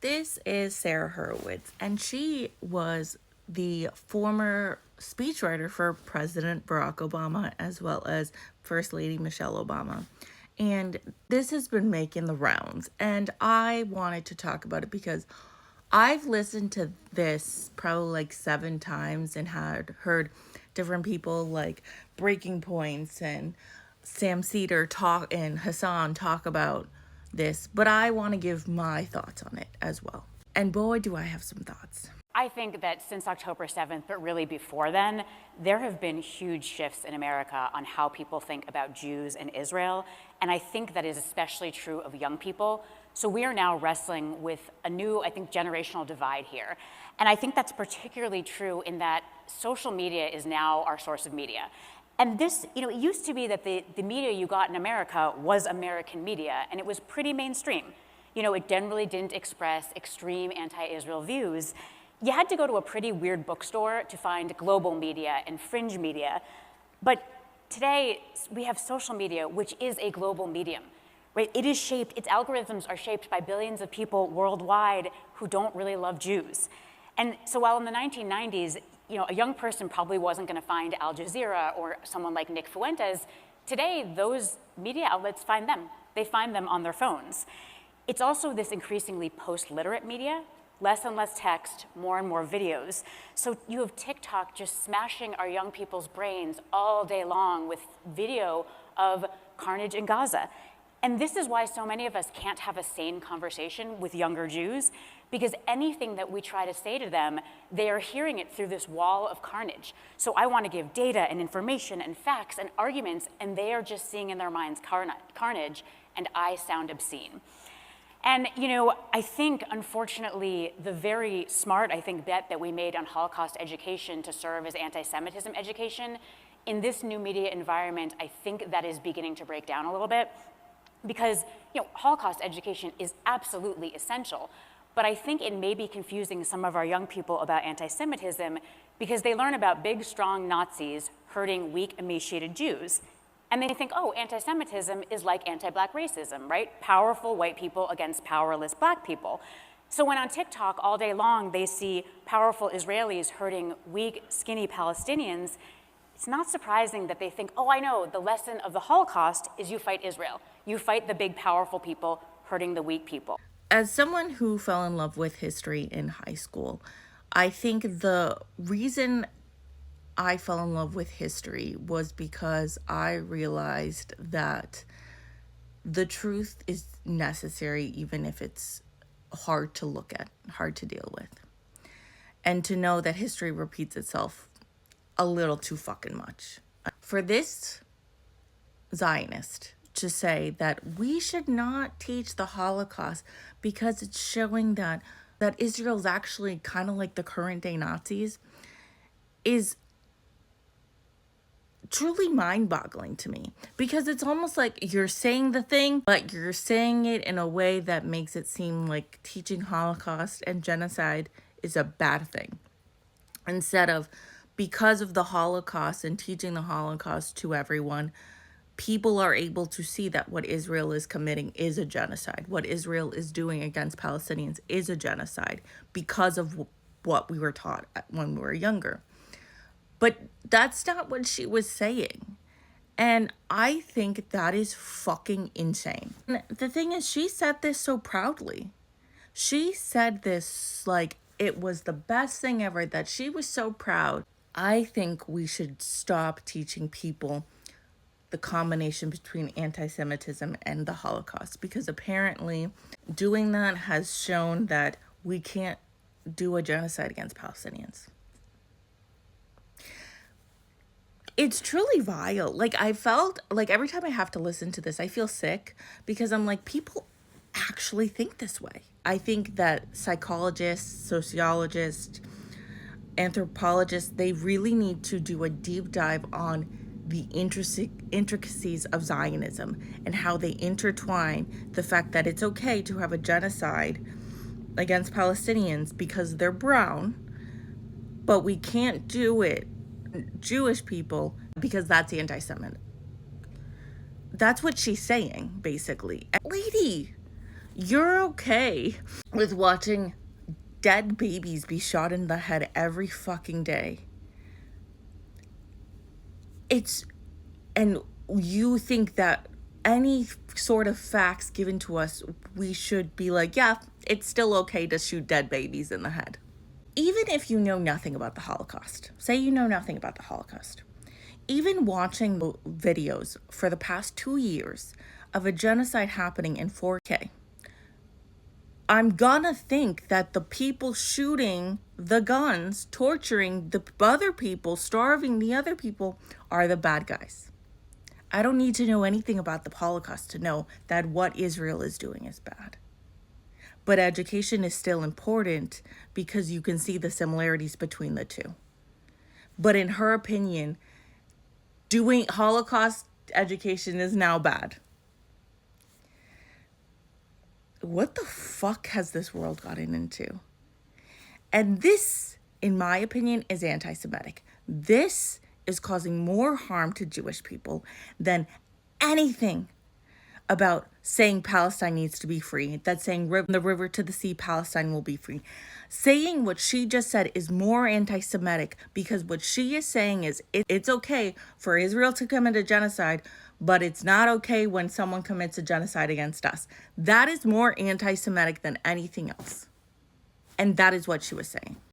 This is Sarah Hurwitz, and she was the former speechwriter for President Barack Obama as well as First Lady Michelle Obama. And this has been making the rounds, and I wanted to talk about it because I've listened to this probably like 7 times and had heard different people like Breaking Points and Sam Cedar talk and Hassan talk about this, but I want to give my thoughts on it as well. And boy, do I have some thoughts. I think that since October 7th, but really before then, there have been huge shifts in America on how people think about Jews and Israel. And I think that is especially true of young people. So we are now wrestling with a new, I think, generational divide here. And I think that's particularly true in that social media is now our source of media. And this, it used to be that the media you got in America was American media, and it was pretty mainstream. It generally didn't express extreme anti-Israel views. You had to go to a pretty weird bookstore to find global media and fringe media. But today, we have social media, which is a global medium, right? Its algorithms are shaped by billions of people worldwide who don't really love Jews. And so while in the 1990s, a young person probably wasn't going to find Al Jazeera or someone like Nick Fuentes, today those media outlets find them. They find them on their phones. It's also this increasingly post-literate media, less and less text, more and more videos. So you have TikTok just smashing our young people's brains all day long with video of carnage in Gaza. And this is why so many of us can't have a sane conversation with younger Jews, because anything that we try to say to them, they are hearing it through this wall of carnage. So I want to give data and information and facts and arguments, and they are just seeing in their minds carnage, and I sound obscene. And, I think, unfortunately, the very smart, bet that we made on Holocaust education to serve as anti-Semitism education, in this new media environment, I think that is beginning to break down a little bit. Because, Holocaust education is absolutely essential. But I think it may be confusing some of our young people about anti-Semitism because they learn about big, strong Nazis hurting weak, emaciated Jews. And they think, oh, anti-Semitism is like anti-black racism, right? Powerful white people against powerless black people. So when on TikTok all day long they see powerful Israelis hurting weak, skinny Palestinians, it's not surprising that they think, oh, I know, the lesson of the Holocaust is you fight Israel. You fight the big, powerful people hurting the weak people. As someone who fell in love with history in high school, I think the reason I fell in love with history was because I realized that the truth is necessary even if it's hard to look at, hard to deal with. And to know that history repeats itself a little too fucking much. For this Zionist to say that we should not teach the Holocaust because it's showing that Israel's actually kind of like the current day Nazis is truly mind-boggling to me, because it's almost like you're saying the thing, but you're saying it in a way that makes it seem like teaching Holocaust and genocide is a bad thing, instead of because of the Holocaust and teaching the Holocaust to everyone, people are able to see that what Israel is committing is a genocide. What Israel is doing against Palestinians is a genocide because of what we were taught when we were younger. But that's not what she was saying. And I think that is fucking insane. And the thing is, she said this so proudly. She said this like it was the best thing ever, that she was so proud. I think we should stop teaching people the combination between anti-Semitism and the Holocaust, because apparently doing that has shown that we can't do a genocide against Palestinians. It's truly vile. Like, I felt like every time I have to listen to this, I feel sick, because I'm like, people actually think this way. I think that psychologists, sociologists, anthropologists, they really need to do a deep dive on the intricacies of Zionism and how they intertwine the fact that it's okay to have a genocide against Palestinians because they're brown, but we can't do it Jewish people because that's anti-Semitic. That's what she's saying, basically. Lady, You're okay with watching dead babies be shot in the head every fucking day. And you think that any sort of facts given to us, we should be like, yeah, it's still okay to shoot dead babies in the head. Even if you know nothing about the Holocaust, say you know nothing about the Holocaust, even watching videos for the past 2 years of a genocide happening in 4K, I'm gonna think that the people shooting the guns, torturing the other people, starving the other people, are the bad guys. I don't need to know anything about the Holocaust to know that what Israel is doing is bad. But education is still important because you can see the similarities between the two. But in her opinion, doing Holocaust education is now bad. What the fuck has this world gotten into? And this, in my opinion, is anti-Semitic. This is causing more harm to Jewish people than anything about saying Palestine needs to be free, that saying the river to the sea, Palestine will be free. Saying what she just said is more anti-Semitic because what she is saying is it's okay for Israel to commit a genocide, but it's not okay when someone commits a genocide against us. That is more anti-Semitic than anything else. And that is what she was saying.